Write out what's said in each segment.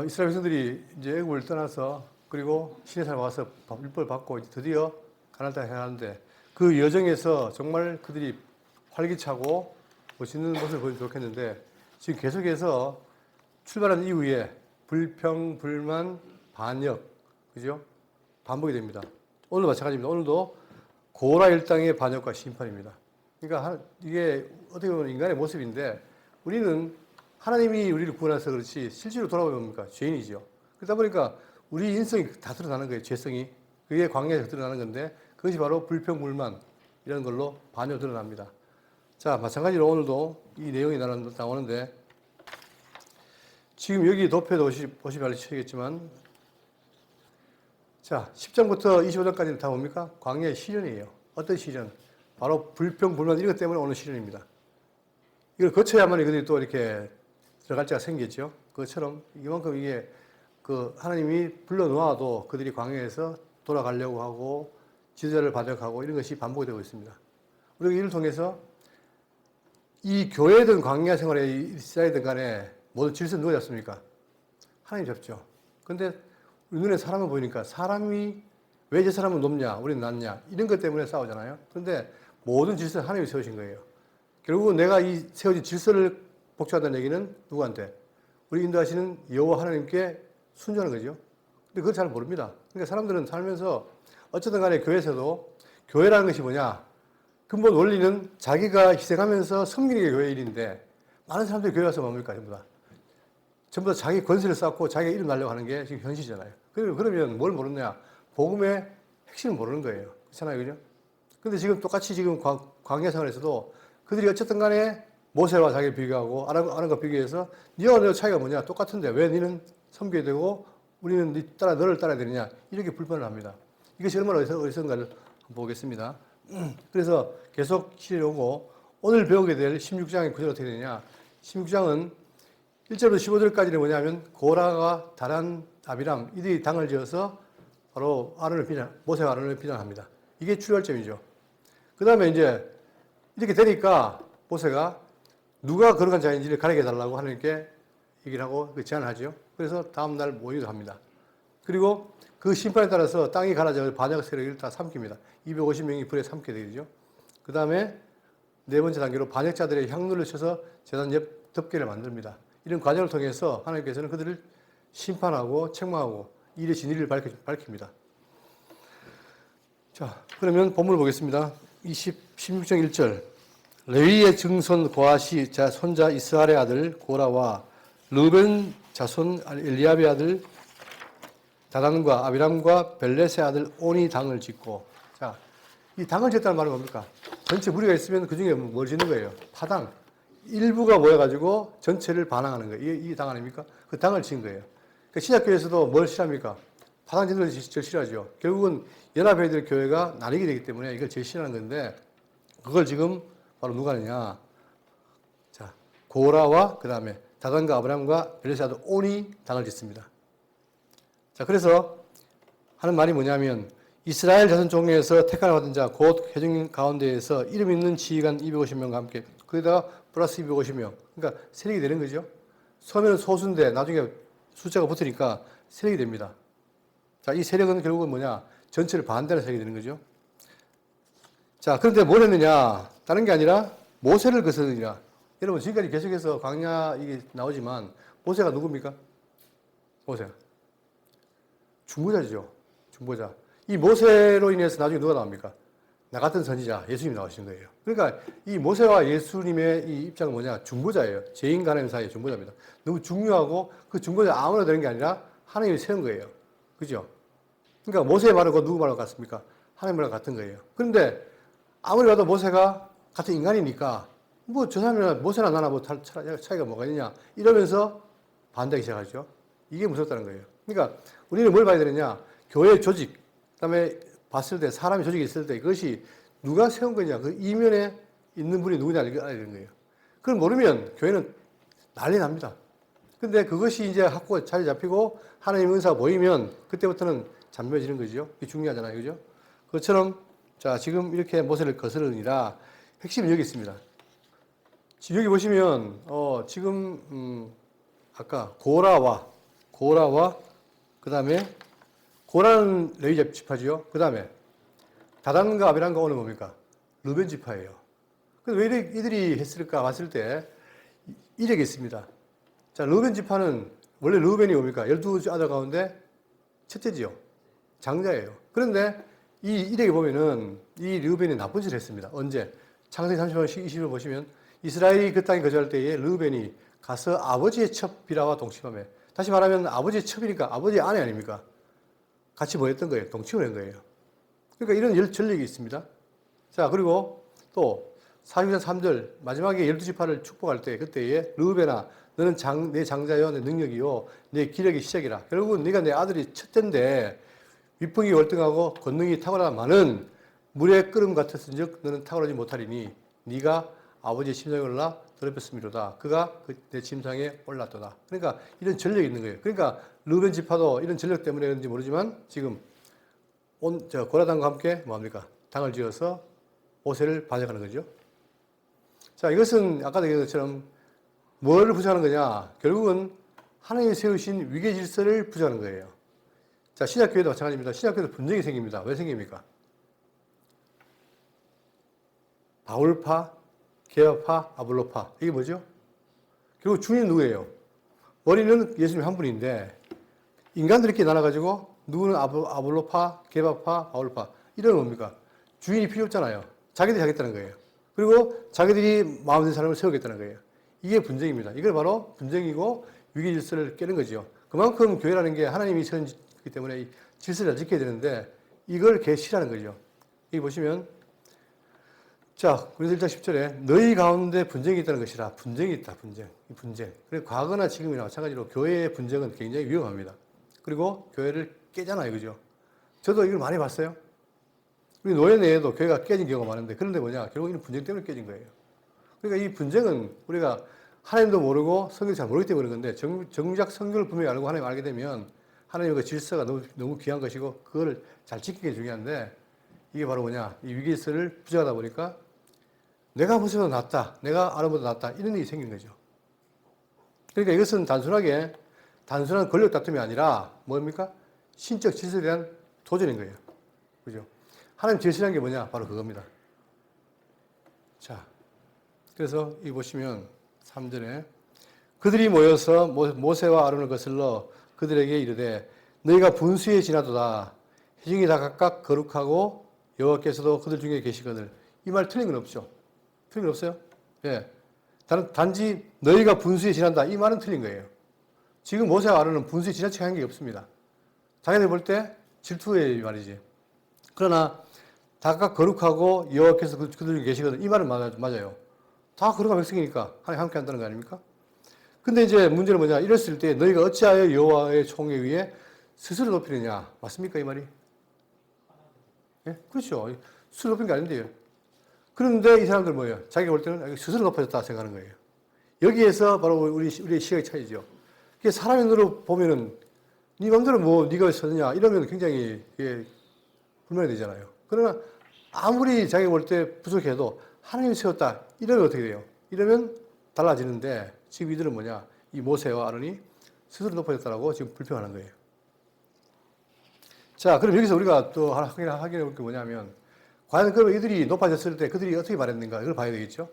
이스라엘 백성들이 이제 애굽을 떠나서 그리고 시내산에 와서 율법을 받고 이제 드디어 가나안 땅에 향하는데 그 여정에서 정말 그들이 활기차고 멋있는 모습을 보여주면 좋겠는데 지금 계속해서 출발한 이후에 불평, 불만, 반역, 그죠? 반복이 됩니다. 오늘도 마찬가지입니다. 오늘도 고라 일당의 반역과 심판입니다. 그러니까 이게 어떻게 보면 인간의 모습인데 우리는 하나님이 우리를 구원해서 그렇지 실제로 돌아보면 뭡니까? 죄인이죠. 그러다 보니까 우리 인성이 다 드러나는 거예요. 죄성이. 그게 광야에서 드러나는 건데 그것이 바로 불평, 불만 이런 걸로 반역으로 드러납니다. 자, 마찬가지로 오늘도 이 내용이 나오는데 지금 여기 도표도 보시면 알려주시겠지만 자, 10장부터 25장까지는 다 뭡니까? 광야의 시련이에요. 어떤 시련? 바로 불평, 불만 이런 것 때문에 오는 시련입니다. 이걸 거쳐야만 그들이 또 이렇게 들어갈 자가 생겼죠. 그것처럼 이만큼 이게 그 하나님이 불러놓아도 그들이 광야에서 돌아가려고 하고 지도자를 반역하고 이런 것이 반복이 되고 있습니다. 우리가 이를 통해서 이 교회든 광야 생활에 있어야든 간에 모든 질서는 누가 잡습니까? 하나님 잡죠. 근데 우리 눈에 사람을 보니까 사람이 왜 저 사람은 높냐, 우리는 낮냐 이런 것 때문에 싸우잖아요. 그런데 모든 질서는 하나님이 세우신 거예요. 결국은 내가 이 세워진 질서를 복종한다는 얘기는 누구한테? 우리 인도하시는 여호와 하나님께 순종하는 거죠. 근데 그걸 잘 모릅니다. 그러니까 사람들은 살면서 어쨌든 간에 교회에서도 교회라는 것이 뭐냐? 근본 원리는 자기가 희생하면서 섬기는 게 교회 일인데 많은 사람들이 교회 와서 뭡니까? 전부 다 자기 권세를 쌓고 자기가 이름 날려고 하는 게 지금 현실이잖아요. 그러면 뭘 모르느냐? 복음의 핵심을 모르는 거예요. 그렇잖아요. 그죠? 근데 지금 똑같이 지금 광야 생활에서도 그들이 어쨌든 간에 모세와 자기를 비교하고 아론과 비교해서 너와 너 차이가 뭐냐? 똑같은데 왜 너는 섬겨야 되고 우리는 너를 따라야 되느냐? 이렇게 불편을 합니다. 이것이 얼마나 어리석은가를 보겠습니다. 그래서 계속 시련이 오고 오늘 배우게 될 16장의 구절이 어떻게 되느냐? 16장은 1절부터 15절까지는 뭐냐면 고라가 다란, 아비람 이들이 당을 지어서 바로 모세와 아론을 비난합니다. 이게 출발점이죠. 그 다음에 이제 이렇게 되니까 모세가 누가 거룩한 자인지를 가르쳐 달라고 하나님께 얘기를 하고 제안을 하죠. 그래서 다음날 모이기도 합니다. 그리고 그 심판에 따라서 땅이 갈라져 반역 세력을 다 삼킵니다. 250명이 불에 삼게 되죠. 그 다음에 네 번째 단계로 반역자들의 향로를 쳐서 제단 옆 덮개를 만듭니다. 이런 과정을 통해서 하나님께서는 그들을 심판하고 책망하고 일의 진리를 밝힙니다. 자, 그러면 본문을 보겠습니다. 16장 1절. 레위의 증손 고핫이 손자 이스라엘의 아들 고라와 르벤 자손 엘리압의 아들 다단과 아비람과 벨렛의 아들 온이 당을 짓고, 자, 이 당을 짓다는 말은 뭡니까? 전체 무리가 있으면 그 중에 뭘 짓는 거예요? 파당. 일부가 모여가지고 전체를 반항하는 거예요. 이 당 아닙니까? 그 당을 지은 거예요. 그러니까 신약교회에서도 뭘 싫어합니까? 파당 짓는 걸 제일 싫어하죠. 결국은 연합회들 교회가 나뉘게 되기 때문에 이걸 제일 싫어하는 건데, 그걸 지금 바로 누가 하느냐? 자, 고라와 그 다음에 다단과 아브람과 벨렛의 아들 온이 당을 짓습니다. 자, 그래서 하는 말이 뭐냐면 이스라엘 자손 중에서 택하여 받은 자 곧 회중 가운데에서 이름 있는 지휘관 250명과 함께 거기다가 플러스 250명. 그러니까 세력이 되는 거죠. 처음에는 소수인데 나중에 숫자가 붙으니까 세력이 됩니다. 자, 이 세력은 결국은 뭐냐? 전체를 반대하는 세력이 되는 거죠. 자, 그런데 뭘 했느냐? 다른 게 아니라 모세를 거스르니라. 여러분 지금까지 계속해서 광야 이게 나오지만 모세가 누굽니까? 모세가 중보자죠. 중보자. 이 모세로 인해서 나중에 누가 나옵니까? 나 같은 선지자, 예수님이 나오시는 거예요. 그러니까 이 모세와 예수님의 이 입장은 뭐냐? 중보자예요. 죄인 가는 사이의 중보자입니다. 너무 중요하고 그 중보자 아무나 되는 게 아니라 하나님이 세운 거예요. 그죠? 그러니까 모세의 말하고 누구 말하고 같습니까? 하나님 말하고 같은 거예요. 그런데 아무리 봐도 모세가 같은 인간이니까 뭐 저 사람이나 모세나 나나 뭐 차이가 뭐가 있냐 이러면서 반대하기 시작하죠. 이게 무섭다는 거예요. 그러니까 우리는 뭘 봐야 되느냐? 교회 조직, 그다음에 봤을 때 사람이 조직이 있을 때 그것이 누가 세운 거냐? 그 이면에 있는 분이 누구냐 알아야 되는 거예요. 그걸 모르면 교회는 난리 납니다. 근데 그것이 이제 확고 자리 잡히고 하나님 은사가 보이면 그때부터는 잠잠해지는 거죠. 이게 중요하잖아요. 그죠? 그것처럼 자, 지금 이렇게 모세를 거스르니라 핵심은 여기 있습니다. 지금 여기 보시면 지금 아까 고라와 그 다음에 고라는 레위 지파지요. 그 다음에 다단과 아비란과 오는 뭡니까? 르벤 지파예요. 그래서 왜 이들이 했을까 봤을 때 이력이 있습니다. 자, 르벤 지파는 원래 르벤이 뭡니까? 12 아들 가운데 첫째지요. 장자예요. 그런데 이 이력에 보면은 이 르벤이 나쁜 짓을 했습니다. 언제? 창세기 30장 20절 보시면 이스라엘이 그 땅에 거주할 때에 르벤이 가서 아버지의 첩 비라와 동침하며, 다시 말하면 아버지의 첩이니까 아버지의 아내 아닙니까? 같이 뭐 했던 거예요? 동침을 한 거예요. 그러니까 이런 전력이 있습니다. 자, 그리고 또 42장 3절 마지막에 12지파를 축복할 때 그때에 르우벤아 너는 내 장자여 내 능력이요 내 기력의 시작이라. 결국은 네가 내 아들이 첫째인데 위풍이 월등하고 권능이 탁월하다마는 물의 끓음 같았은즉 너는 탁월하지 못하리니 네가 아버지의 심장에 올라 더럽혔음이로다. 그가 내 침상에 올랐도다. 그러니까 이런 전력이 있는 거예요. 그러니까 르우벤 지파도 이런 전력 때문에 그런지 모르지만 지금 고라당과 함께 뭐합니까? 당을 지어서 모세를 반역하는 거죠. 자, 이것은 아까도 얘기한 것처럼 뭘 부정하는 거냐? 결국은 하나님이 세우신 위계 질서를 부정하는 거예요. 자, 신약교회도 마찬가지입니다. 신약교회도 분쟁이 생깁니다. 왜 생깁니까? 바울파, 게바파, 아볼로파. 이게 뭐죠? 결국 주인은 누구예요? 머리는 예수님 한 분인데 인간들끼리 나눠가지고 누구는 아볼로파, 게바파, 바울파. 이런 뭡니까? 주인이 필요 없잖아요. 자기들이 하겠다는 거예요. 그리고 자기들이 마음에 드는 사람을 세우겠다는 거예요. 이게 분쟁입니다. 이걸 바로 분쟁이고 위계 질서를 깨는 거죠. 그만큼 교회라는 게 하나님이 세우기 때문에 이 질서를 잘 지켜야 되는데 이걸 개시라는 거죠. 여기 보시면 자, 그래서 1장 10절에 너희 가운데 분쟁이 있다는 것이라. 분쟁이 있다. 분쟁. 그리고 과거나 지금이나 마찬가지로 교회의 분쟁은 굉장히 위험합니다. 그리고 교회를 깨잖아요. 그죠? 저도 이걸 많이 봤어요. 우리 노예 내에도 교회가 깨진 경우가 많은데 그런데 뭐냐? 결국 이런 분쟁 때문에 깨진 거예요. 그러니까 이 분쟁은 우리가 하나님도 모르고 성경을 잘 모르기 때문에 그런 건데 정작 성경을 분명히 알고 하나님 알게 되면 하나님의 그 질서가 너무 귀한 것이고 그거를 잘 지키는 게 중요한데 이게 바로 뭐냐? 이 위기질서를 부정하다 보니까 내가 무엇보다 낫다. 내가 아는 보다 낫다. 이런 일이 생긴 거죠. 그러니까 이것은 단순한 권력 다툼이 아니라 뭡니까? 신적 질서에 대한 도전인 거예요. 그죠? 하나님 질서라는 게 뭐냐? 바로 그겁니다. 자, 그래서 이 보시면 3절에 그들이 모여서 모세와 아론을 거슬러 그들에게 이르되 너희가 분수에 지나도다. 회중이 다 각각 거룩하고 여호와께서도 그들 중에 계시거늘. 이 말 틀린 건 없죠. 틀린 건 없어요? 예. 단지 너희가 분수에 지난다. 이 말은 틀린 거예요. 지금 모세와 아론은 분수에 지나치게 한 게 없습니다. 자기들 볼 때 질투의 말이지. 그러나 각각 거룩하고 여호와께서 그들 중에 계시거든. 이 말은 맞아요. 다 거룩한 백성이니까 하나님 함께 한다는 거 아닙니까? 근데 이제 문제는 뭐냐? 이랬을 때 너희가 어찌하여 여호와의 총에 의해 스스로 높이느냐? 맞습니까? 이 말이? 예? 그렇죠. 스스로 높인 게 아닌데요. 그런데 이 사람들 뭐예요? 자기가 볼 때는 스스로 높아졌다 생각하는 거예요. 여기에서 바로 우리의 시각의 차이죠. 그게 사람의 눈으로 보면은 네 맘대로 뭐 네가 서느냐 이러면 굉장히 불만이 되잖아요. 그러나 아무리 자기가 볼 때 부족해도 하나님이 세웠다 이러면 어떻게 돼요? 이러면 달라지는데 지금 이들은 뭐냐? 이 모세와 아론이 스스로 높아졌다라고 지금 불평하는 거예요. 자, 그럼 여기서 우리가 또 확인해 볼 게 뭐냐면 과연 그럼 이들이 높아졌을 때 그들이 어떻게 말했는가 이걸 봐야 되겠죠.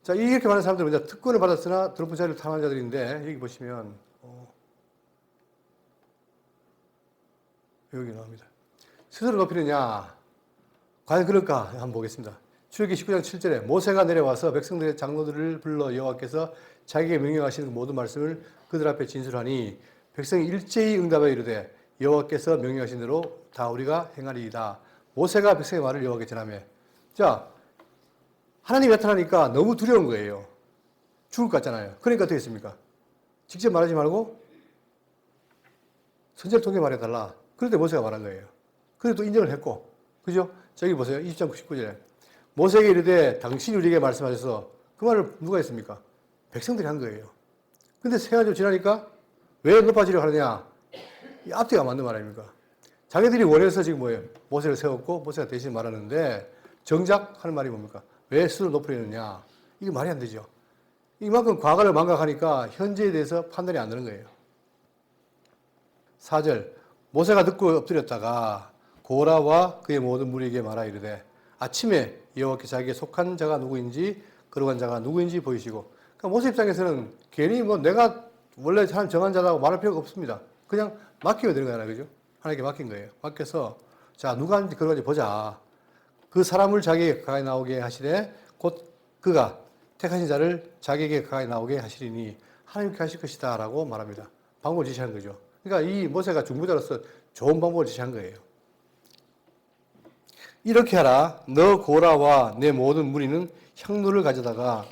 자, 이렇게 많은 사람들은 이제 특권을 받았으나 드높은 자리를 탐한 자들인데 여기 보시면 여기 나옵니다. 스스로 높이느냐? 과연 그럴까? 한번 보겠습니다. 출애굽기 19장 7절에 모세가 내려와서 백성들의 장로들을 불러 여호와께서 자기에게 명령하시는 모든 말씀을 그들 앞에 진술하니 백성이 일제히 응답하여 이르되 여호와께서 명령하신 대로 다 우리가 행하리이다. 모세가 백성의 말을 여호와께 전하며 자, 하나님이 나타나니까 너무 두려운 거예요. 죽을 것 같잖아요. 그러니까 어떻게 했습니까? 직접 말하지 말고 선지자를 통해 말해달라. 그런데 모세가 말한 거예요. 그래도 인정을 했고 그죠? 저기 보세요. 20장 99절에 모세에게 이르되 당신이 우리에게 말씀하셔서 그 말을 누가 했습니까? 백성들이 한 거예요. 근데 세월이 좀 지나니까 왜 높아지려고 하느냐? 이 앞뒤가 맞는 말 아닙니까? 자기들이 원해서 지금 뭐예요? 모세를 세웠고 모세가 대신 말하는데 정작 하는 말이 뭡니까? 왜 스스로 높이느냐? 이게 말이 안 되죠. 이만큼 과거를 망각하니까 현재에 대해서 판단이 안 되는 거예요. 4절 모세가 듣고 엎드렸다가 고라와 그의 모든 무리에게 말하 이르되 아침에 여호와께 자기에 속한 자가 누구인지 거룩한 자가 누구인지 보이시고, 그러니까 모세 입장에서는 괜히 뭐 내가 원래 하나님 정한 자라고 말할 필요가 없습니다. 그냥 맡기면 되는 거잖아요. 그죠? 하나님께 맡긴 거예요. 맡겨서 자 누가 하는지 거룩한지 보자. 그 사람을 자기에게 가까이 나오게 하시되 곧 그가 택하신 자를 자기에게 가까이 나오게 하시리니 하나님께 하실 것이다 라고 말합니다. 방법을 제시한 거죠. 그러니까 이 모세가 중보자로서 좋은 방법을 제시한 거예요. 이렇게 하라. 너 고라와 내 모든 무리는 향로를 가져다가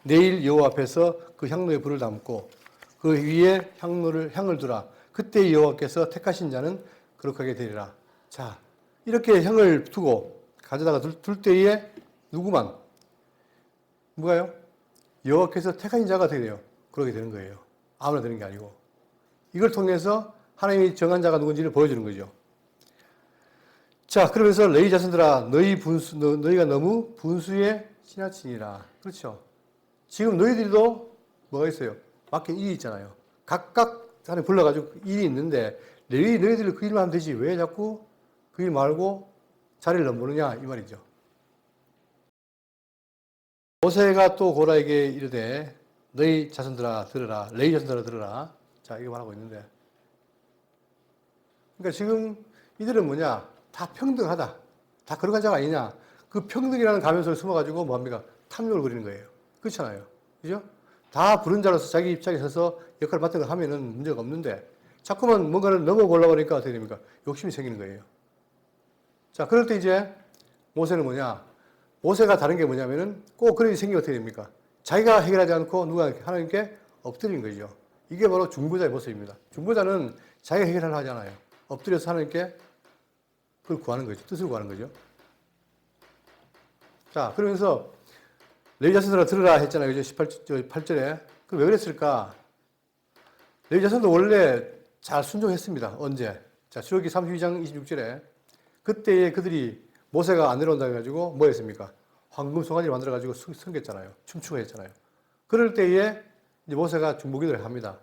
내일 여호와 앞에서 그 향로에 불을 담고 그 위에 향을 두라. 그때 여호와께서 택하신 자는 거룩하게 되리라. 자, 이렇게 향을 두고 가져다가 둘 때에 누구만? 뭐가요? 여호와께서 택하신 자가 되네요. 그렇게 되는 거예요. 아무나 되는 게 아니고. 이걸 통해서 하나님이 정한 자가 누군지를 보여주는 거죠. 자, 그러면서 레위 자손들아 너희가 너무 분수에 지나치니라. 그렇죠. 지금 너희들도 뭐가 있어요? 맡긴 일이 있잖아요. 각각 하나님 불러가지고 일이 있는데 너희들 그 일만 하면 되지 왜 자꾸 그 일 말고 자리를 넘보느냐 이 말이죠. 모세가 또 고라에게 이르되 너희 자손들아 들으라. 레위 자손들아 들으라. 자, 이거 말하고 있는데, 그러니까 지금 이들은 뭐냐? 다 평등하다. 다 거룩한 자가 아니냐? 그 평등이라는 가면서를 숨어가지고 뭐합니까? 탐욕을 부리는 거예요. 그렇잖아요. 그죠? 다 부른 자로서 자기 입장에 서서 역할을 맡은 걸 하면은 문제가 없는데, 자꾸만 뭔가를 넘어보려고 하니까 어떻게 됩니까? 욕심이 생기는 거예요. 자, 그럴 때 이제 모세는 뭐냐? 모세가 다른 게 뭐냐면은 꼭 그런 일이 생기면 어떻게 됩니까? 자기가 해결하지 않고 누가 하나님께 엎드리는 거죠. 이게 바로 중보자의 모습입니다. 중보자는 자기가 해결하려 하잖아요. 엎드려서 하나님께 그걸 구하는 거죠. 뜻을 구하는 거죠. 자, 그러면서 레위 자손들아 들으라 했잖아요. 그죠? 8절에. 그 왜 그랬을까? 레위 자손도 원래 잘 순종했습니다. 언제? 자, 출애굽기 32장 26절에 그때에 그들이 모세가 안 내려온다 해가지고 뭐 했습니까? 황금 송아지를 만들어가지고 섬겼잖아요. 춤추고 했잖아요. 그럴 때에 이제 모세가 중보기도를 합니다.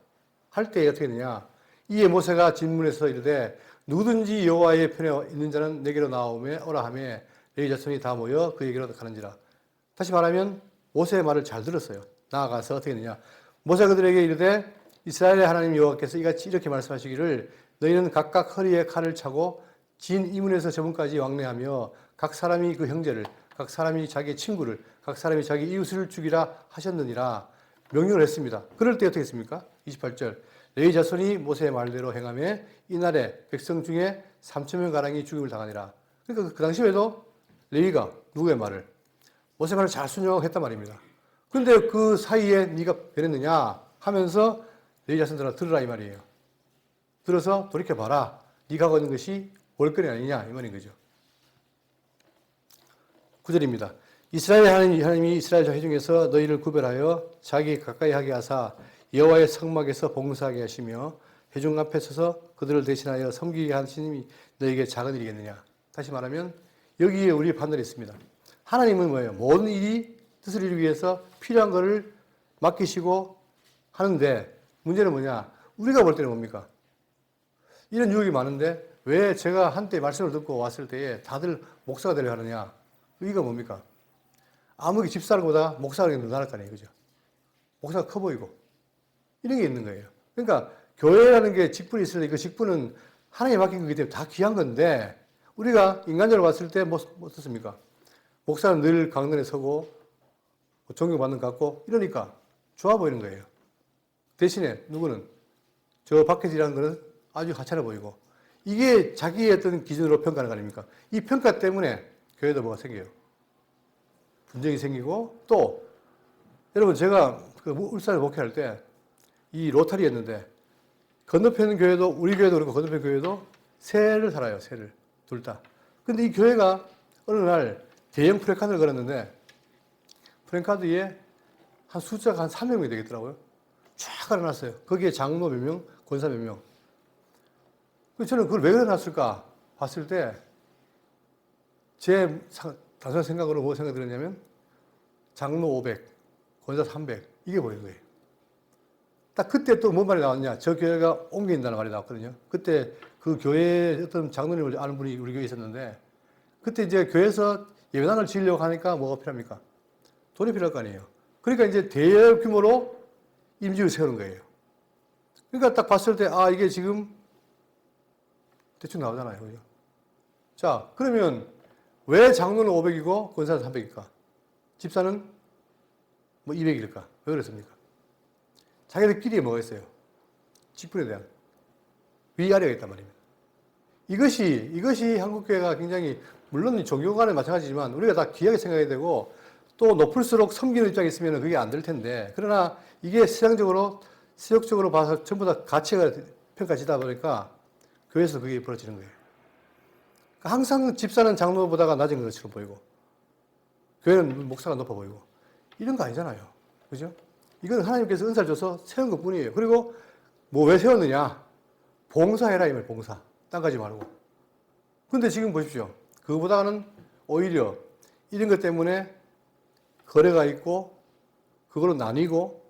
할 때 어떻게 되냐? 이에 모세가 질문해서 이르되 누구든지 여호와의 편에 있는 자는 내게로 나오매 오라 하며 레위 자손이 다 모여 그에게로 가는지라. 다시 말하면 모세의 말을 잘 들었어요. 나아가서 어떻게 했느냐? 모세가 그들에게 이르되 이스라엘의 하나님 여호와께서 이같이 이렇게 말씀하시기를 너희는 각각 허리에 칼을 차고 진 이문에서 저문까지 왕래하며 각 사람이 그 형제를, 각 사람이 자기 친구를, 각 사람이 자기 이웃을 죽이라 하셨느니라 명령을 했습니다. 그럴 때 어떻게 했습니까? 28절 레위 자손이 모세의 말대로 행하며 이날에 백성 중에 3,000명가량이 죽임을 당하니라. 그러니까 그 당시에도 레위가 누구의 말을? 모세 말을 잘 순종하고 했단 말입니다. 그런데 그 사이에 네가 변했느냐 하면서 레위 자손들아 들으라 이 말이에요. 들어서 돌이켜봐라. 네가 하고 있는 것이 올거리 아니냐 이 말인 거죠. 9절입니다. 이스라엘 하나님이 이스라엘 자손 중에서 너희를 구별하여 자기 가까이 하게 하사 여호와의 성막에서 봉사하게 하시며 회중 앞에 서서 그들을 대신하여 섬기게 하시니 너희에게 작은 일이겠느냐. 다시 말하면 여기에 우리의 판단이 있습니다. 하나님은 뭐예요? 모든 일이 뜻을 이루기 위해서 필요한 것을 맡기시고 하는데 문제는 뭐냐? 우리가 볼 때는 뭡니까? 이런 유혹이 많은데 왜 제가 한때 말씀을 듣고 왔을 때에 다들 목사가 되려 하느냐? 이유가 뭡니까? 아무리 집사람보다 목사가 더 나았다니 그죠? 목사가 커 보이고 이런 게 있는 거예요. 그러니까 교회라는 게 직분이 있을 때 그 직분은 하나님이 맡긴 거기 때문에 다 귀한 건데 우리가 인간적으로 봤을 때 뭐 어떻습니까? 목사는 늘 강단에 서고 존경받는 것 같고 이러니까 좋아 보이는 거예요. 대신에 누구는 저 밖에서 일하는 거는 아주 하찮아 보이고 이게 자기의 어떤 기준으로 평가하는 거 아닙니까? 이 평가 때문에 교회도 뭐가 생겨요. 분쟁이 생기고 또 여러분 제가 그 울산에 목회할 때 이 로타리였는데 건너편 교회도 우리 교회도 그렇고 건너편 교회도 새를 살아요. 새를 둘 다. 근데 이 교회가 어느 날 대형 프랜카드를 걸었는데 프랜카드에 한 숫자가 한 300명이 되겠더라고요. 쫙 걸어놨어요. 거기에 장로 몇 명, 권사 몇 명. 저는 그걸 왜 그려놨을까 봤을 때 제 단순한 생각으로 뭐 생각이 들었냐면 장로 500, 권사 300. 이게 보이는 거예요. 딱 그때 또 뭔 말이 나왔냐. 저 교회가 옮긴다는 말이 나왔거든요. 그때 그 교회에 어떤 장로님을 아는 분이 우리 교회에 있었는데 그때 이제 교회에서 예배당을 지으려고 하니까 뭐가 필요합니까? 돈이 필요할 거 아니에요. 그러니까 이제 대규모로 임직을 세우는 거예요. 그러니까 딱 봤을 때, 아, 이게 지금 대충 나오잖아요. 그죠? 자, 그러면 왜 장로는 500이고 권사는 300일까? 집사는 뭐 200일까? 왜 그렇습니까? 자기들끼리 뭐가 있어요? 직분에 대한 위아래가 있단 말입니다. 이것이 한국교회가 굉장히, 물론 종교 간에 마찬가지지만 우리가 다 귀하게 생각해야 되고 또 높을수록 섬기는 입장에 있으면 그게 안 될 텐데, 그러나 이게 세속적으로 봐서 전부 다 가치가 평가지다 보니까 교회에서 그게 벌어지는 거예요. 항상 집사는 장로보다가 낮은 것처럼 보이고 교회는 목사가 높아 보이고 이런 거 아니잖아요. 그죠? 이건 하나님께서 은사를 줘서 세운 것 뿐이에요. 그리고 뭐 왜 세웠느냐? 봉사해라 이 말, 봉사. 딴 가지 말고. 근데 지금 보십시오. 그거보다는 오히려 이런 것 때문에 거래가 있고 그걸로 나뉘고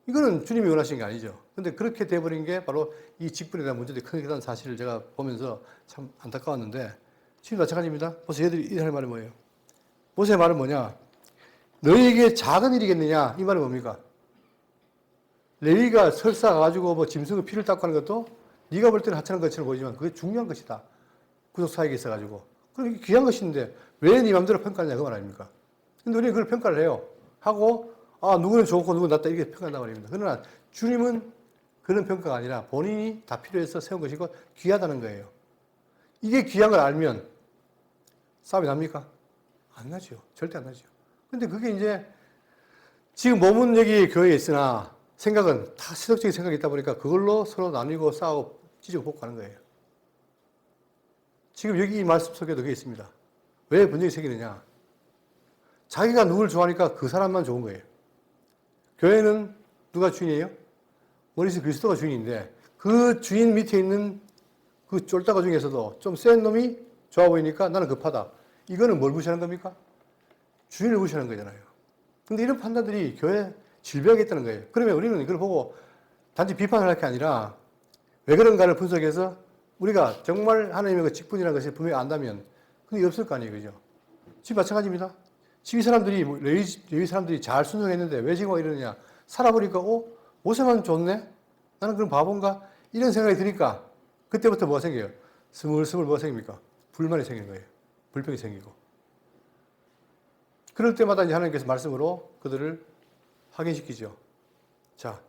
이거는 주님이 원하신 게 아니죠. 근데 그렇게 돼버린 게 바로 이 직분에 대한 문제들이 크다는 사실을 제가 보면서 참 안타까웠는데 지금 마찬가지입니다. 모세 얘들이 할 말은 뭐예요? 모세의 말은 뭐냐? 너희에게 작은 일이겠느냐? 이 말은 뭡니까? 레위가 설사 가지고 뭐 짐승의 피를 닦고 하는 것도 네가 볼 때는 하찮은 것처럼 보이지만 그게 중요한 것이다. 구속 사역에 있어가지고. 그럼 이게 귀한 것인데 왜 네 맘대로 평가하냐 그 말 아닙니까? 근데 우리는 그걸 평가를 해요. 하고 아 누구는 좋고 누구는 낫다 이렇게 평가한단 말입니다. 그러나 주님은 그런 평가가 아니라 본인이 다 필요해서 세운 것이고 귀하다는 거예요. 이게 귀한 걸 알면 싸움이 납니까? 안 나죠. 절대 안 나죠. 근데 그게 이제 지금 몸은 여기 교회에 있으나 생각은 다 세속적인 생각이 있다 보니까 그걸로 서로 나뉘고 싸우고 찢고 볶고 하는 거예요. 지금 여기 이 말씀 속에도 그게 있습니다. 왜 분쟁이 생기느냐? 자기가 누굴 좋아하니까 그 사람만 좋은 거예요. 교회는 누가 주인이에요? 머리에서 그리스도가 주인인데 그 주인 밑에 있는 그 쫄다가 중에서도 좀 센 놈이 좋아 보이니까 나는 급하다. 이거는 뭘 무시하는 겁니까? 주인을 무시하는 거잖아요. 근데 이런 판단들이 교회에 질병이 있다는 거예요. 그러면 우리는 이걸 보고 단지 비판을 할 게 아니라 왜 그런가를 분석해서 우리가 정말 하나님의 그 직분이라는 것을 분명히 안다면 그게 없을 거 아니에요. 그죠? 지금 마찬가지입니다. 지금 이 사람들이, 레위 사람들이 잘 순종했는데 왜 지금 이러느냐. 살아보니까, 모세만 좋네? 나는 그럼 바본가? 이런 생각이 드니까 그때부터 뭐가 생겨요? 스물스물 뭐가 생깁니까? 불만이 생기는 거예요. 불평이 생기고. 그럴 때마다 이제 하나님께서 말씀으로 그들을 확인시키죠. 자,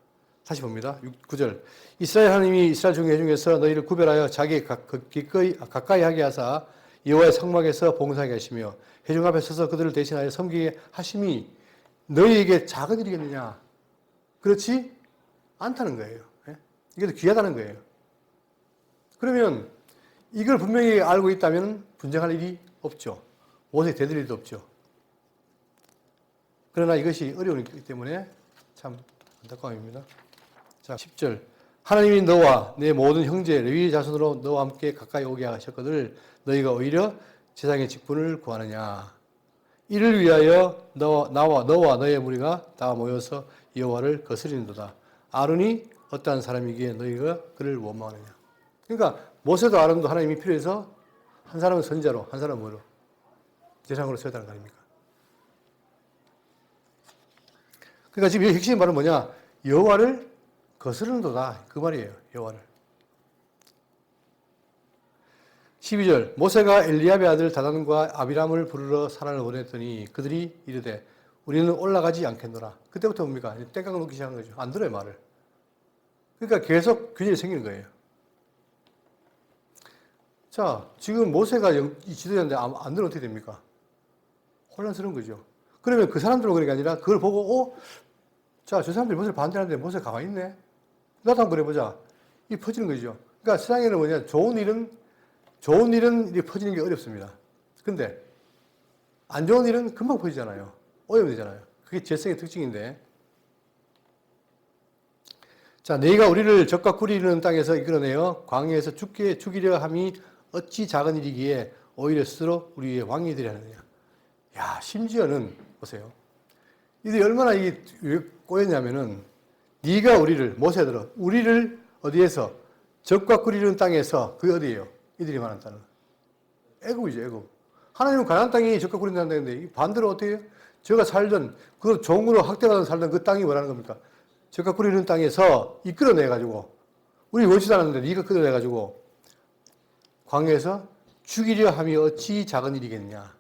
다시 봅니다. 9절. 이스라엘 하나님이 이스라엘 중에서 너희를 구별하여 자기 가까이 하게 하사 여호와의 성막에서 봉사하게 하시며 회중 앞에 서서 그들을 대신하여 섬기게 하심이 너희에게 작은 일이겠느냐? 그렇지 않다는 거예요. 이게 더 귀하다는 거예요. 그러면 이걸 분명히 알고 있다면 분쟁할 일이 없죠. 모세에 대들 일도 없죠. 그러나 이것이 어려우기 때문에 참 안타까움입니다. 자, 10절. 하나님이 너와 내 모든 형제 레위 자손으로 너와 함께 가까이 오게 하셨거늘 너희가 오히려 제사장의 직분을 구하느냐. 이를 위하여 나와 너와 너의 무리가 다 모여서 여호와를 거스리는도다. 아론이 어떠한 사람이기에 너희가 그를 원망하느냐. 그러니까 모세도 아론도 하나님이 필요해서 한 사람은 선지자로 한 사람은 뭐로? 제사장으로 세웠다는 거 아닙니까? 그러니까 지금 핵심 말은 뭐냐? 여호와를 거스르는도다. 그 말이에요. 여호와를. 12절. 모세가 엘리압의 아들 다단과 아비람을 부르러 사람을 보냈더니 그들이 이르되 우리는 올라가지 않겠노라. 그때부터 뭡니까? 땡깡 놓기 시작한 거죠. 안 들어요, 말을. 그러니까 계속 균열이 생기는 거예요. 자, 지금 모세가 지도자인데 안 들으면 어떻게 됩니까? 혼란스러운 거죠. 그러면 그 사람들은 그런 게 아니라 그걸 보고, 자, 저 사람들이 모세를 반대하는데 모세 가만히 있네? 나도 한번 그래보자. 이 퍼지는 거죠. 그러니까 세상에는 뭐냐, 좋은 일은 이렇게 퍼지는 게 어렵습니다. 근데 안 좋은 일은 금방 퍼지잖아요. 오염이 되잖아요. 그게 재성의 특징인데. 자, 너희가 우리를 적과 꿀이 이르는 땅에서 이끌어내어 광야에서 죽이려 함이 어찌 작은 일이기에 오히려 스스로 우리의 왕이 되려 하느냐. 야, 심지어는 보세요. 이들이 얼마나 이게 꼬였냐면은 네가 우리를 모세들어 우리를 어디에서 적과 꿀이는 땅에서 그게 어디예요? 이들이 말하는 땅은 애굽이죠, 애굽. 하나님은 가나안 땅이 적과 꿀이는 땅인데 반대로 어떻게 해요? 저가 살던 그 종으로 학대받아 살던 그 땅이 뭐라는 겁니까? 적과 꿀이는 땅에서 이끌어내 가지고 우리 원치도 않았는데 네가 끌어내 가지고 광야에서 죽이려 함이 어찌 작은 일이겠냐?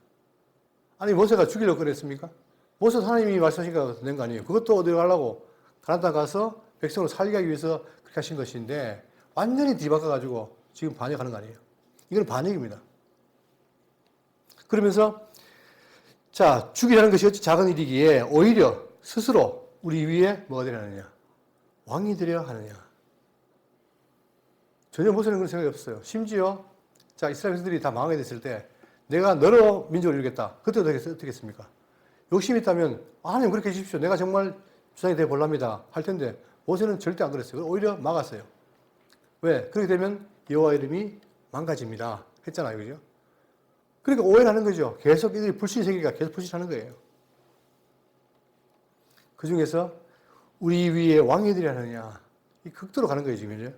아니 모세가 죽이려고 그랬습니까? 모세도 하나님이 말씀하시니까 낸 거 아니에요. 그것도 어디로 가려고 가나안 땅 가서 백성을 살게 하기 위해서 그렇게 하신 것인데 완전히 뒤바꿔가지고 지금 반역하는 거 아니에요. 이건 반역입니다. 그러면서 자 죽이라는 것이 어찌 작은 일이기에 오히려 스스로 우리 위에 뭐가 되려 하느냐? 왕이 되려 하느냐? 전혀 모세는 그런 생각이 없어요. 심지어 자 이스라엘 백성들이 다 망하게 됐을 때 내가 너로 민족을 이루겠다. 그때 어떻게 했습니까? 욕심이 있다면 하나님 그렇게 해주십시오. 내가 정말 주장이 되어 볼랍니다. 할 텐데 모세는 절대 안 그랬어요. 오히려 막았어요. 왜? 그렇게 되면 여호와 이름이 망가집니다. 했잖아요. 그죠? 그러니까 오해를 하는 거죠. 계속 이들이 불신이 생기니까 계속 불신하는 거예요. 그 중에서 우리 위에 왕이 되려 하느냐. 이 극도로 가는 거예요. 지금.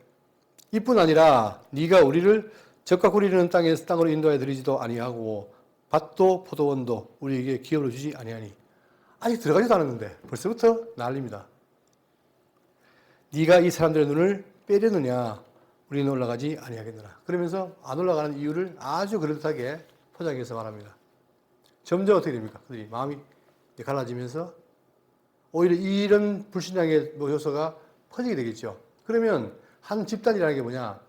이뿐 아니라 네가 우리를 적과 꿀이는 땅에서 땅으로 인도하여 드리지도 아니하고 밭도 포도원도 우리에게 기업으로 주지 아니하니. 아직 들어가지도 않았는데 벌써부터 난립니다. 네가 이 사람들의 눈을 빼려느냐 우리는 올라가지 아니하겠느라. 그러면서 안 올라가는 이유를 아주 그럴듯하게 포장해서 말합니다. 점점 어떻게 됩니까? 그들이 마음이 갈라지면서 오히려 이런 불신앙의 요소가 퍼지게 되겠죠. 그러면 한 집단이라는 게 뭐냐?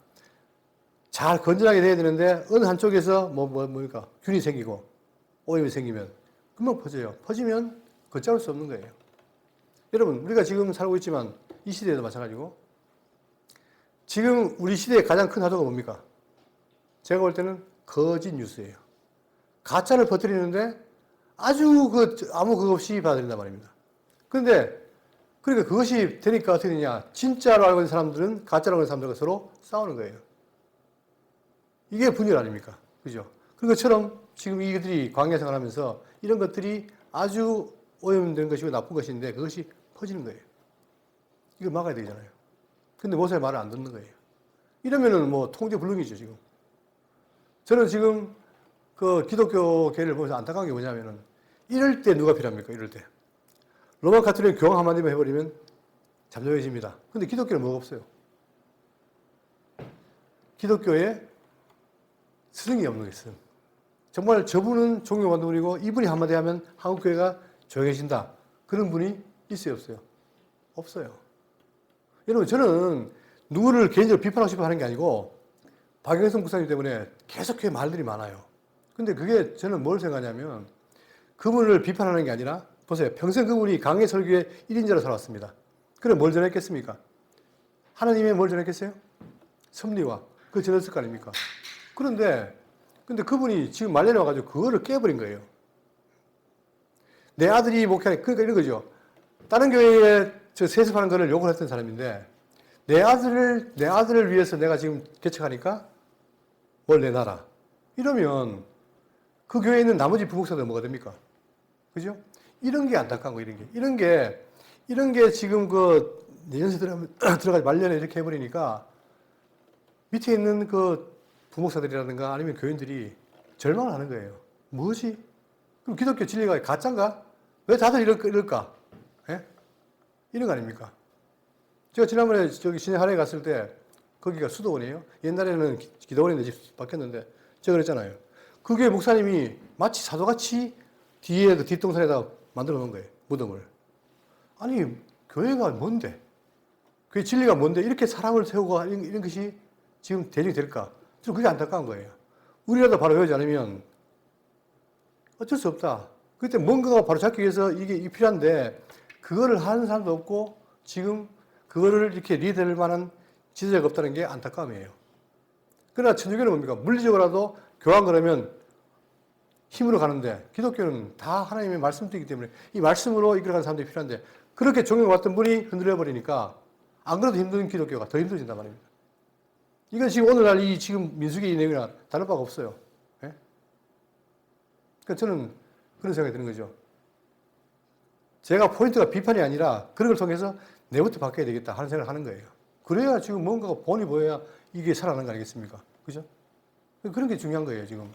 잘 건전하게 돼야 되는데 어느 한쪽에서 뭡니까? 균이 생기고 오염이 생기면 금방 퍼져요. 퍼지면 걷잡을 수 없는 거예요. 여러분 우리가 지금 살고 있지만 이 시대에도 마찬가지고 지금 우리 시대의 가장 큰 화두가 뭡니까? 제가 볼 때는 거짓 뉴스예요. 가짜를 퍼뜨리는데 아주 아무 그거 없이 받아들인단 말입니다. 그런데 그러니까 그것이 되니까 어떻게 되냐? 진짜로 알고 있는 사람들은 가짜로 알고 있는 사람들과 서로 싸우는 거예요. 이게 분열 아닙니까? 그죠? 그런 것처럼 지금 이들이 광야 생활하면서 이런 것들이 아주 오염된 것이고 나쁜 것인데 그것이 퍼지는 거예요. 이걸 막아야 되잖아요. 근데 모세의 말을 안 듣는 거예요. 이러면은 뭐 통제 불능이죠, 지금. 저는 지금 그 기독교계를 보면서 안타까운 게 뭐냐면은 이럴 때 누가 필요합니까? 이럴 때. 로마 가톨릭 교황 한마디만 해버리면 잠잠해집니다. 근데 기독교는 뭐가 없어요? 기독교에 스승이 없는 게 스승. 정말 저분은 존경받는 분이고 이분이 한마디 하면 한국교회가 조용해진다. 그런 분이 있어요, 없어요? 없어요. 여러분 저는 누구를 개인적으로 비판하고 싶어 하는 게 아니고 박영선 목사님 때문에 계속 교회 말들이 많아요. 근데 그게 저는 뭘 생각하냐면 그분을 비판하는 게 아니라 보세요. 평생 그분이 강해 설교의 1인자로 살았습니다. 그럼 뭘 전했겠습니까? 하나님의 뭘 전했겠어요? 섭리와 그걸 전했을 거 아닙니까? 근데 그분이 지금 말년에 와가지고 그거를 깨버린 거예요. 내 아들이 목회하니, 그러니까 이런 거죠. 다른 교회에 세습하는 거를 욕을 했던 사람인데, 내 아들을 위해서 내가 지금 개척하니까 뭘 내놔라. 이러면 그 교회에 있는 나머지 부목사들 뭐가 됩니까? 그죠? 이런 게 안타까운 거, 이런 게 지금 그 내년세 들어가지 말년에 이렇게 해버리니까 밑에 있는 그 부목사들이라든가 아니면 교인들이 절망을 하는 거예요. 뭐지? 그럼 기독교 진리가 가짜인가? 왜 다들 이럴까? 예? 이런 거 아닙니까? 제가 지난번에 저기 신의 하래에 갔을 때 거기가 수도원이에요. 옛날에는 기도원에 내 집 바뀌었는데 제가 그랬잖아요. 그게 목사님이 마치 사도같이 뒤에 그 뒷동산에다 만들어 놓은 거예요. 무덤을. 아니 교회가 뭔데? 그게 진리가 뭔데? 이렇게 사람을 세우고 이런 것이 지금 대중이 될까? 좀 그게 안타까운 거예요. 우리라도 바로 배우지 않으면 어쩔 수 없다. 그때 뭔가가 바로 잡기 위해서 이게 필요한데 그거를 하는 사람도 없고 지금 그거를 이렇게 리드할 만한 지도자가 없다는 게 안타까움이에요. 그러나 천주교는 뭡니까? 물리적으로라도 교환 그러면 힘으로 가는데 기독교는 다 하나님의 말씀이기 때문에 이 말씀으로 이끌어가는 사람들이 필요한데 그렇게 종용받던 분이 흔들려 버리니까 안 그래도 힘든 기독교가 더 힘들어진단 말입니다. 이건 지금 오늘날 이 지금 민수기 내용이랑 다를 바가 없어요. 예? 그러니까 저는 그런 생각이 드는 거죠. 제가 포인트가 비판이 아니라 그런 걸 통해서 내부터 바뀌어야 되겠다 하는 생각을 하는 거예요. 그래야 지금 뭔가가 본이 보여야 이게 살아나는 거 아니겠습니까? 그죠? 그런 게 중요한 거예요, 지금.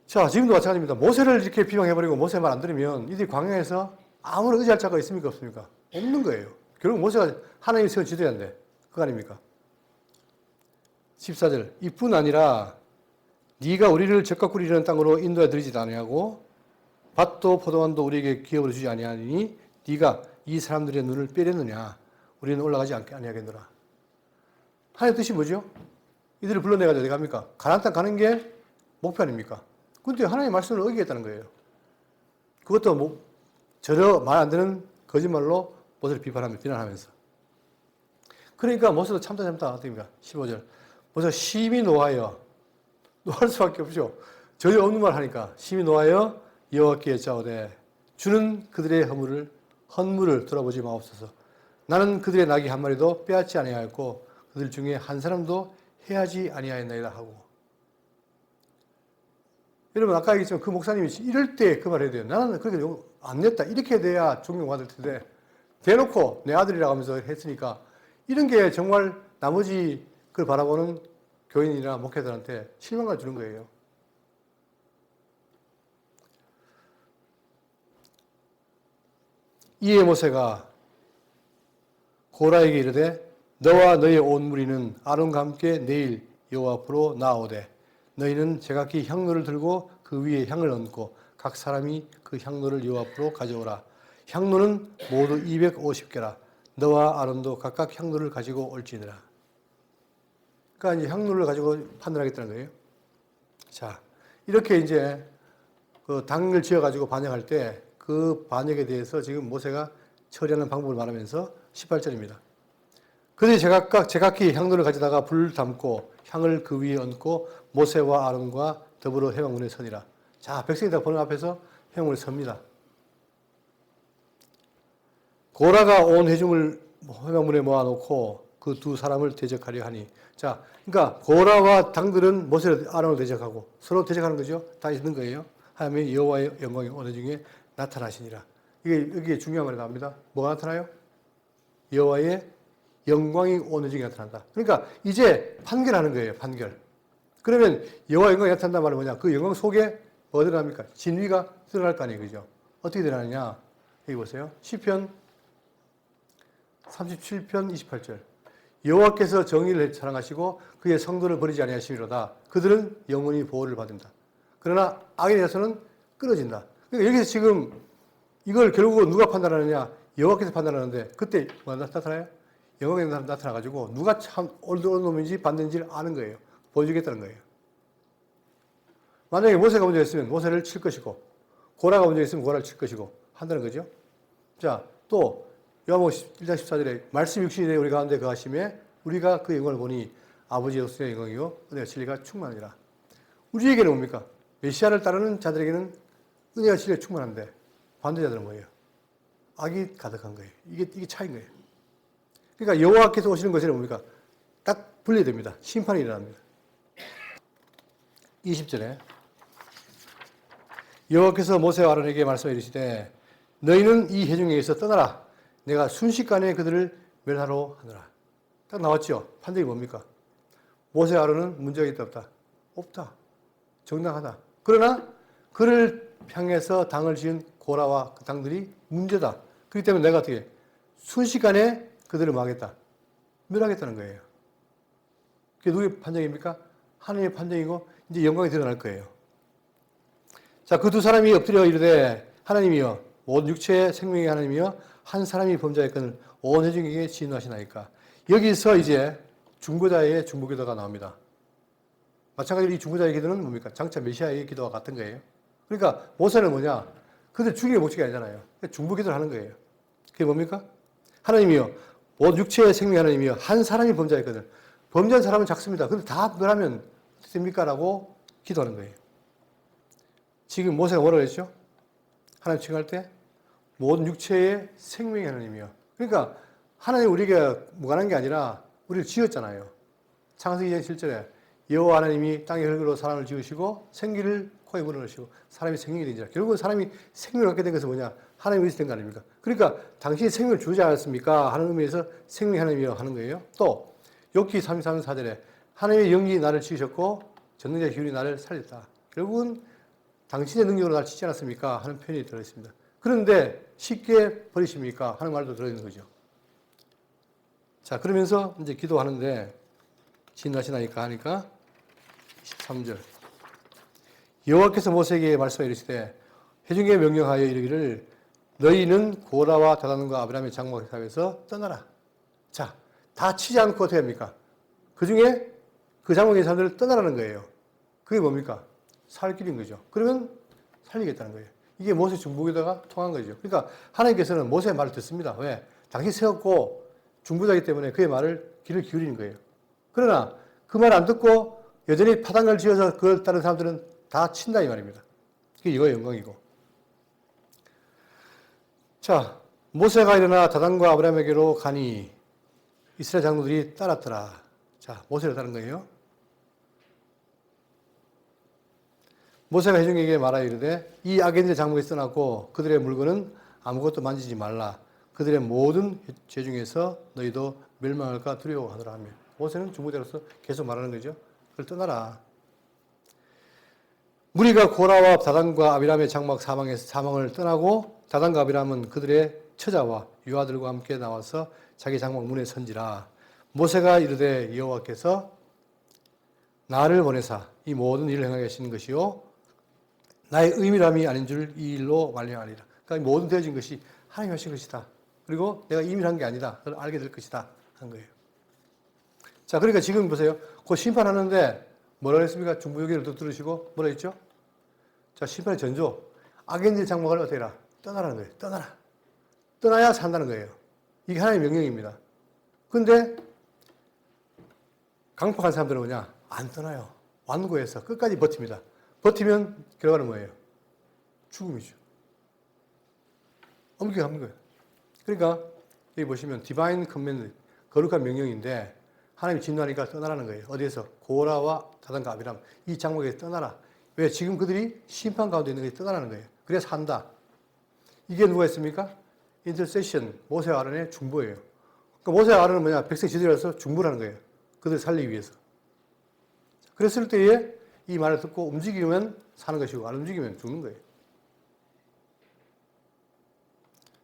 자, 지금도 마찬가지입니다. 모세를 이렇게 비방해버리고 모세 말 안 들으면 이들이 광야에서 아무런 의지할 자가 있습니까? 없습니까? 없는 거예요. 결국 모세가 하나님이 세운 지도자인데, 그거 아닙니까? 14절. 이뿐 아니라 네가 우리를 적과 꿀이 흐르는 땅으로 인도해 드리지도 아니하고 밭도 포도원도 우리에게 기업으로 주지 아니하니 네가 이 사람들의 눈을 빼렸느냐? 우리는 올라가지 아니하겠노라. 하나님의 뜻이 뭐죠? 이들을 불러내가지고 어디 갑니까? 가나안 땅 가는 게 목표 아닙니까? 근데 하나님의 말씀을 어기겠다는 거예요. 그것도 뭐 전혀 말 안 되는 거짓말로 모세를 비판하며 비난하면서. 그러니까 모세도 참다 어떻게입니까? 15절. 모세가 심히 노하여, 노할 수밖에 없죠. 전혀 없는 말 하니까 심히 노하여 여호와께 여짜오되 주는 그들의 헌물을 돌아보지 마옵소서. 나는 그들의 나귀 한 마리도 빼앗지 아니하였고 그들 중에 한 사람도 해하지 아니하였나이다 하고. 여러분 아까 얘기했지만 그 목사님이 이럴 때 그 말을 해야 돼요. 나는 그렇게 안 냈다. 이렇게 돼야 존경받을 텐데 대놓고 내 아들이라고 하면서 했으니까 이런 게 정말 나머지 그걸 바라보는 교인이나 목회자들한테 실망을 주는 거예요. 이에 모세가 고라에게 이르되 너와 너의 온 무리는 아론과 함께 내일 여호와 앞으로 나아오되 너희는 제각기 향로를 들고 그 위에 향을 얹고 각 사람이 그 향로를 여호와 앞으로 가져오라. 향로는 모두 250개라. 너와 아론도 각각 향로를 가지고 올지니라. 그러니까 이제 향로를 가지고 판단하겠다는 거예요. 자, 이렇게 이제 그 당을 지어가지고 반역할 때 그 반역에 대해서 지금 모세가 처리하는 방법을 말하면서 18절입니다. 그들이 제각기 향로를 가져다가 불 담고 향을 그 위에 얹고 모세와 아론과 더불어 회막문에 서니라. 자, 백성이 다 보는 앞에서 회막문에 섭니다. 고라가 온 회중을 회막문에 모아놓고 그 두 사람을 대적하려 하니. 자, 그러니까 고라와 당들은 모세를 아론을 대적하고 서로 대적하는 거죠. 다 있는 거예요. 하나님의 여호와의 영광이 어느 중에 나타나시니라. 이게 중요한 말이 나옵니다. 뭐가 나타나요? 여호와의 영광이 어느 중에 나타난다. 그러니까 이제 판결하는 거예요. 판결. 그러면 여호와의 영광이 나타난다는 말은 뭐냐? 그 영광 속에 뭐가 들어갑니까? 진리가 들어갈 거 아니에요. 그죠? 어떻게 들어가느냐? 여기 보세요. 시편 37편 28절. 여호와께서 정의를 사랑하시고 그의 성도를 버리지 아니하시리로다. 그들은 영원히 보호를 받는다. 그러나 악에 대해서는 끊어진다. 그러니까 여기서 지금 이걸 결국은 누가 판단하느냐? 여호와께서 판단하는데 그때 뭐가 나타나요? 영광이 나타나가지고 누가 참 옳은 놈인지 반대인지를 아는 거예요. 보여주겠다는 거예요. 만약에 모세가 먼저 했으면 모세를 칠 것이고 고라가 먼저 했으면 고라를 칠 것이고 한다는 거죠. 자, 또 요한복음 1장 14절에 말씀 육신이 되어 우리 가운데 거하심에 우리가 그 영광을 보니 아버지의 독생의 영광이요 은혜와 진리가 충만하니라. 우리에게는 뭡니까? 메시아를 따르는 자들에게는 은혜와 진리가 충만한데 반대자들은 뭐예요? 악이 가득한 거예요. 이게 차이인 거예요. 그러니까 여호와께서 오시는 것은 뭡니까? 딱 분리됩니다. 심판이 일어납니다. 20절에 여호와께서 모세와 아론에게 말씀해 이르시되 너희는 이 회중에게서 떠나라. 내가 순식간에 그들을 멸하러 하노라. 딱 나왔죠. 판정이 뭡니까? 모세와 아론은 문제가 있다 없다? 없다. 정당하다. 그러나 그를 향해서 당을 지은 고라와 그 당들이 문제다. 그렇기 때문에 내가 어떻게 순식간에 그들을 망하겠다. 멸하겠다는 거예요. 그게 누구의 판정입니까? 하나님의 판정이고 이제 영광이 드러날 거예요. 자, 그 두 사람이 엎드려 이르되 하나님이여 온 육체의 생명의 하나님이여 한 사람이 범죄했거늘 온 회중에게 진노하시나이까. 여기서 이제 중보자의 중보기도가 나옵니다. 마찬가지로 이 중보자의 기도는 뭡니까? 장차 메시아의 기도와 같은 거예요. 그러니까 모세는 뭐냐? 그들 죽이는 목적이 아니잖아요. 중보기도를 하는 거예요. 그게 뭡니까? 하나님이여 온 육체의 생명의 하나님이여 한 사람이 범죄했거든. 범죄한 사람은 작습니다. 근데 다 그러면 어떻게 됩니까? 라고 기도하는 거예요. 지금 모세가 뭐라고 했죠? 하나님 칭할 때 모든 육체의 생명의 하나님이요. 그러니까 하나님 우리가 무관한 게 아니라 우리를 지었잖아요. 창세기 2장 7절에 여호와 하나님이 땅의 흙으로 사람을 지으시고 생기를 코에 물어넣으시고 사람이 생명이 되니라. 결국은 사람이 생명을 갖게 된 것은 뭐냐? 하나님의 의지된 거 아닙니까? 그러니까 당신이 생명을 주지 않았습니까? 하는 의미에서 생명이 하나님이라고 하는 거예요. 또 욥기 33장 4절에 하나님의 영이 나를 지으셨고 전능자 기운이 나를 살렸다. 결국은 당신의 능력으로 나를 지지 않았습니까? 하는 표현이 들어있습니다. 그런데 쉽게 버리십니까? 하는 말도 들어있는 거죠. 자, 그러면서 이제 기도하는데 지나시나니까 하니까 23절 여호와께서 모세에게 말씀하여 이르시되 회중에게 명령하여 이르기를 너희는 고라와 다단과 아브라함의 장막 사이에서 떠나라. 자, 다 치지 않고 어떻게 합니까? 그 중에 그 장막에 있는 사람들을 떠나라는 거예요. 그게 뭡니까? 살 길인 거죠. 그러면 살리겠다는 거예요. 이게 모세 중보기도가 통한 거죠. 그러니까 하나님께서는 모세의 말을 듣습니다. 왜? 당신 세웠고 중보자이기 때문에 그의 말을 귀를 기울이는 거예요. 그러나 그 말 안 듣고 여전히 파단을 지어서 그걸 따른 사람들은 다 친다 이 말입니다. 그게 이거의 영광이고. 자, 모세가 일어나 다단과 아브라함에게로 가니 이스라엘 장로들이 따랐더라. 자, 모세를 따른 거예요. 모세가 회중에게 말하여 이르되 이 악인들의 장막에서 떠나고 그들의 물건은 아무것도 만지지 말라. 그들의 모든 죄 중에서 너희도 멸망할까 두려워하더라 하며 모세는 중보자로서 계속 말하는 거죠. 그걸 떠나라. 무리가 고라와 다단과 아비람의 장막 사망을 떠나고 다단과 아비람은 그들의 처자와 유아들과 함께 나와서 자기 장막 문에 선지라. 모세가 이르되 여호와께서 나를 보내사 이 모든 일을 행하게 하시는 것이요 나의 의밀함이 아닌 줄 이 일로 말령하리라. 그러니까 모든 되어진 것이 하나님이 하신 것이다. 그리고 내가 의밀한 게 아니다. 그걸 알게 될 것이다. 한 거예요. 자, 그러니까 지금 보세요. 그 심판하는데 뭐라 했습니까? 중보기도를 들으시고 뭐라 했죠? 자, 심판의 전조. 악인들의 장막을 어떻게 해라? 떠나라는 거예요. 떠나라. 떠나야 산다는 거예요. 이게 하나님의 명령입니다. 근데 강팍한 사람들은 뭐냐? 안 떠나요. 완고해서 끝까지 버팁니다. 버티면 결과는 뭐예요? 죽음이죠. 엄격한 거예요. 그러니까 여기 보시면 디바인 커맨드, 거룩한 명령인데 하나님이 진노하니까 떠나라는 거예요. 어디에서? 고라와 다단과 아비람 이 장막에서 떠나라. 왜? 지금 그들이 심판 가운데 있는 것이 떠나라는 거예요. 그래서 산다. 이게 누가 했습니까? 인터세션, 모세와 아론의 중보예요. 그러니까 모세와 아론은 뭐냐? 백성 지도자로서 중보를 하는 거예요. 그들을 살리기 위해서. 그랬을 때에 이 말을 듣고 움직이면 사는 것이고 안 움직이면 죽는 거예요.